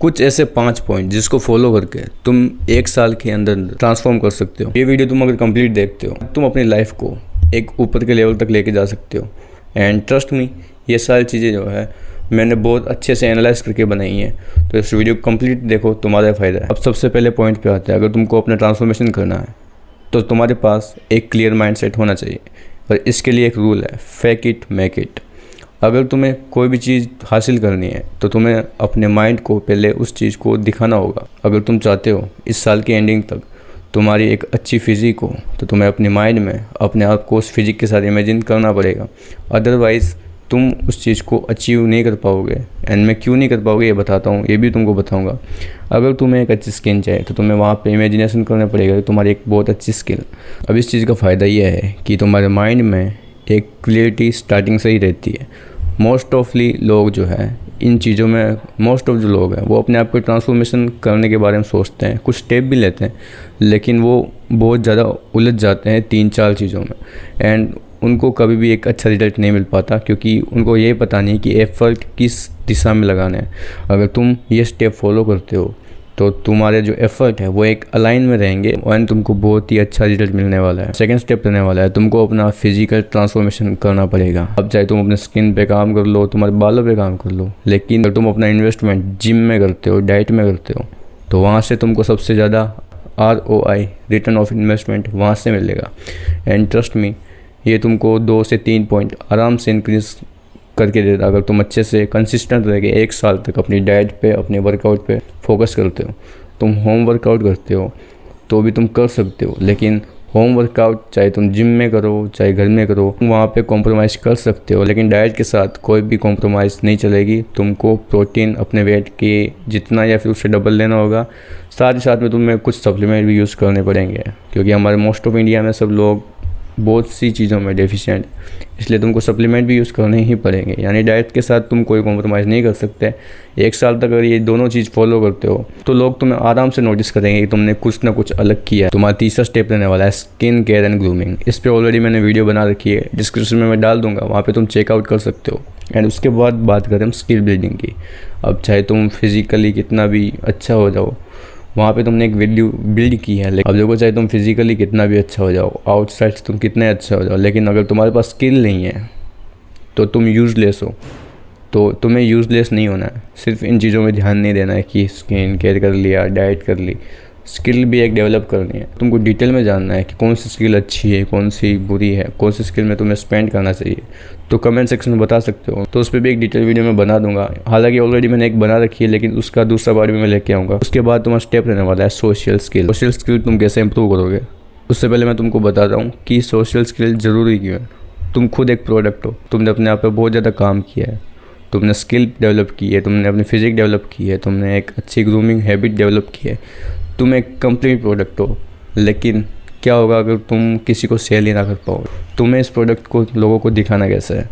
कुछ ऐसे 5 पॉइंट जिसको फॉलो करके तुम 1 साल के अंदर ट्रांसफॉर्म कर सकते हो। ये वीडियो तुम अगर कंप्लीट देखते हो तुम अपनी लाइफ को एक ऊपर के लेवल तक लेके जा सकते हो। एंड ट्रस्ट मी, ये सारी चीज़ें जो है मैंने बहुत अच्छे से एनालाइज करके बनाई हैं, तो इस वीडियो को कंप्लीट देखो, तुम्हारा फ़ायदा है। अब सबसे पहले पॉइंट पे आते हैं। अगर तुमको अपना ट्रांसफॉर्मेशन करना है तो तुम्हारे पास एक क्लियर माइंडसेट होना चाहिए, और इसके लिए एक रूल है, फेक इट मेक इट। अगर तुम्हें कोई भी चीज़ हासिल करनी है तो तुम्हें अपने माइंड को पहले उस चीज़ को दिखाना होगा। अगर तुम चाहते हो इस साल की एंडिंग तक तुम्हारी एक अच्छी फिज़िक हो तो तुम्हें अपने माइंड में अपने आप को उस फिज़िक के साथ इमेजिन करना पड़ेगा, अदरवाइज़ तुम उस चीज़ को अचीव नहीं कर पाओगे। एंड मैं क्यों नहीं कर पाओगे ये बताता हूँ, ये भी तुमको बताऊँगा। अगर तुम्हें एक अच्छी स्किन चाहिए तो तुम्हें वहाँ पे इमेजिनेशन करना पड़ेगा कि तुम्हारी एक बहुत अच्छी स्किन। अब इस चीज़ का फ़ायदा ये है कि तुम्हारे माइंड में एक क्लियरिटी स्टार्टिंग से ही रहती है। मोस्ट ऑफली लोग जो है इन चीज़ों में, मोस्ट ऑफ जो लोग हैं वो अपने आप को ट्रांसफॉर्मेशन करने के बारे में सोचते हैं, कुछ स्टेप भी लेते हैं, लेकिन वो बहुत ज़्यादा उलझ जाते हैं 3-4 चीज़ों में। एंड उनको कभी भी एक अच्छा रिजल्ट नहीं मिल पाता, क्योंकि उनको ये पता नहीं कि एफर्ट किस दिशा में लगाना है। अगर तुम ये स्टेप फॉलो करते हो तो तुम्हारे जो एफर्ट है वो एक अलाइन में रहेंगे और तुमको बहुत ही अच्छा रिजल्ट मिलने वाला है। सेकंड स्टेप रहने वाला है, तुमको अपना फिजिकल ट्रांसफॉर्मेशन करना पड़ेगा। अब चाहे तुम अपने स्किन पे काम कर लो, तुम्हारे बालों पे काम कर लो, लेकिन अगर तुम अपना इन्वेस्टमेंट जिम में करते हो, डाइट में करते हो, तो वहाँ से तुमको सबसे ज़्यादा ROI, रिटर्न ऑफ इन्वेस्टमेंट, वहाँ से मिलेगा। एंड ट्रस्ट मी, ये तुमको 2 से 3 पॉइंट आराम से इंक्रीज करके देता अगर तुम अच्छे से कंसिस्टेंट रह के 1 साल तक अपनी डाइट पे, अपने वर्कआउट पे फोकस करते हो। तुम होम वर्कआउट करते हो तो भी तुम कर सकते हो, लेकिन होम वर्कआउट चाहे तुम जिम में करो चाहे घर में करो, वहाँ पे कॉम्प्रोमाइज़ कर सकते हो, लेकिन डाइट के साथ कोई भी कॉम्प्रोमाइज़ नहीं चलेगी। तुमको प्रोटीन अपने वेट के जितना या फिर उससे डबल लेना होगा। साथ ही साथ में तुम्हें कुछ सप्लीमेंट भी यूज़ करने पड़ेंगे, क्योंकि हमारे मोस्ट ऑफ इंडिया में सब लोग बहुत सी चीज़ों में डेफिशिएंट, इसलिए तुमको सप्लीमेंट भी यूज़ करने ही पड़ेंगे। यानी डाइट के साथ तुम कोई कॉम्प्रोमाइज़ नहीं कर सकते। 1 साल तक अगर ये दोनों चीज़ फॉलो करते हो तो लोग तुम्हें आराम से नोटिस करेंगे कि तुमने कुछ ना कुछ अलग किया है। तुम्हारा तीसरा स्टेप रहने वाला है स्किन केयर एंड ग्रूमिंग। इस पर ऑलरेडी मैंने वीडियो बना रखी है, डिस्क्रिप्शन में मैं डाल दूँगा, वहाँ पर तुम चेकआउट कर सकते हो। एंड उसके बाद बात करें हम स्किल बिल्डिंग की। अब चाहे तुम फिज़िकली कितना भी अच्छा हो जाओ, वहाँ पे तुमने एक वैल्यू बिल्ड की है। अब देखो, चाहे तुम फिजिकली कितना भी अच्छा हो जाओ, आउटसाइड तुम कितने अच्छा हो जाओ, लेकिन अगर तुम्हारे पास स्किल नहीं है तो तुम यूज़लेस हो। तो तुम्हें यूज़लेस नहीं होना है, सिर्फ इन चीज़ों में ध्यान नहीं देना है कि स्किन केयर कर लिया, डाइट कर ली, स्किल भी एक डेवलप करनी है। तुमको डिटेल में जानना है कि कौन सी स्किल अच्छी है, कौन सी बुरी है, कौन सी स्किल में तुम्हें स्पेंड करना चाहिए, तो कमेंट सेक्शन में बता सकते हो। तो उस पर भी एक डिटेल वीडियो मैं बना दूंगा। हालांकि ऑलरेडी मैंने एक बना रखी है, लेकिन उसका दूसरा पार्ट भी मैं लेके आऊँगा। उसके बाद तुम्हारा स्टेप रहने वाला है सोशल स्किल। सोशल स्किल तुम कैसे इंप्रूव करोगे, उससे पहले मैं तुमको बताता हूँ कि सोशल स्किल ज़रूरी क्यों है। तुम खुद एक प्रोडक्ट हो, तुमने अपने आप पर बहुत ज़्यादा काम किया है, तुमने स्किल डेवलप की है, तुमने अपनी फिजिक डेवलप की है, तुमने एक अच्छी ग्रूमिंग हैबिट डेवलप की है, तुम एक कंप्लीट प्रोडक्ट हो। लेकिन क्या होगा अगर तुम किसी को सेल ही ना कर पाओ? तुम्हें इस प्रोडक्ट को लोगों को दिखाना कैसे है,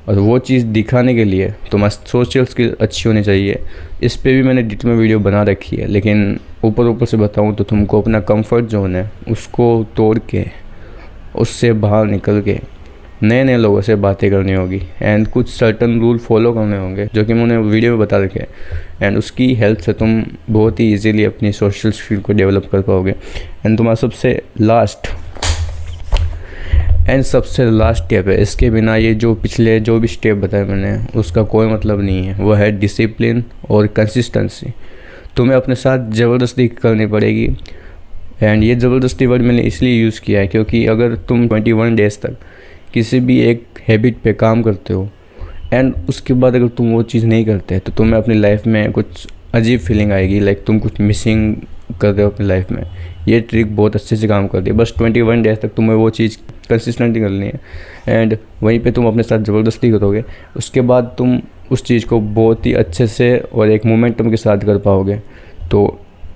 और वो चीज़ दिखाने के लिए तुम्हारी सोशल स्किल अच्छी होनी चाहिए। इस पे भी मैंने डिटेल में वीडियो बना रखी है, लेकिन ऊपर से बताऊँ तो तुमको अपना कंफर्ट जोन है उसको तोड़ के, उससे बाहर निकल के नए लोगों से बातें करनी होगी। एंड कुछ सर्टन रूल फॉलो करने होंगे जो कि मैंने वीडियो में बता रखे हैं। एंड उसकी हेल्प से तुम बहुत ही इजीली अपनी सोशल स्किल को डेवलप कर पाओगे। एंड तुम्हारा सबसे लास्ट स्टेप है, इसके बिना ये जो पिछले जो भी स्टेप बताए मैंने उसका कोई मतलब नहीं है, वो है डिसिप्लिन और कंसिस्टेंसी। तुम्हें अपने साथ ज़बरदस्ती करनी पड़ेगी। एंड ये ज़बरदस्ती वर्ड मैंने इसलिए यूज़ किया है क्योंकि अगर तुम 21 डेज़ तक किसी भी एक हैबिट पे काम करते हो एंड उसके बाद अगर तुम वो चीज़ नहीं करते तो तुम्हें अपनी लाइफ में कुछ अजीब फीलिंग आएगी, लाइक तुम कुछ मिसिंग कर रहे हो अपनी लाइफ में। ये ट्रिक बहुत अच्छे से काम करती है। बस 21 डेज़ तक तुम्हें वो चीज़ कंसिस्टेंटली करनी है, एंड वहीं पे तुम अपने साथ ज़बरदस्ती करोगे। उसके बाद तुम उस चीज़ को बहुत ही अच्छे से और एक मोमेंटम के साथ कर पाओगे। तो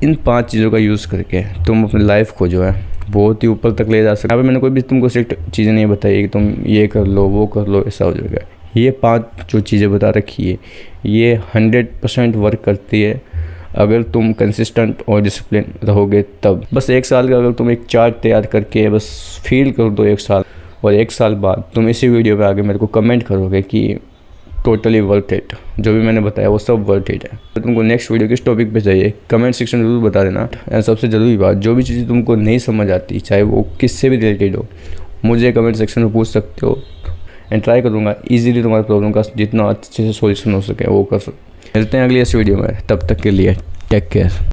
इन 5 चीज़ों का यूज़ करके तुम अपनी लाइफ को जो है बहुत ही ऊपर तक ले जा सकते। यहाँ पे मैंने कोई भी तुमको स्ट्रिक्ट चीज़ें नहीं बताई कि तुम ये कर लो, वो कर लो, ऐसा हो जाएगा। ये 5 जो चीज़ें बता रखी है ये 100% वर्क करती है अगर तुम कंसिस्टेंट और डिसिप्लिन रहोगे तब। बस 1 साल का अगर तुम एक चार्ट तैयार करके बस फील कर दो 1 साल, और 1 साल बाद तुम इसी वीडियो पे आगे मेरे को कमेंट करोगे कि टोटली वर्थ इट। जो भी मैंने बताया वो सब वर्थ इट है। तो तुमको नेक्स्ट वीडियो किस टॉपिक पे चाहिए कमेंट सेक्शन में जरूर बता देना। एंड सबसे ज़रूरी बात, जो भी चीज़ें तुमको नहीं समझ आती, चाहे वो किससे भी रिलेटेड हो, मुझे कमेंट सेक्शन में पूछ सकते हो। एंड ट्राई करूँगा ईजिली तुम्हारे प्रॉब्लम का जितना अच्छे से सॉल्यूशन हो सके वो कर सकते। मिलते हैं अगली इस वीडियो में, तब तक के लिए टेक केयर।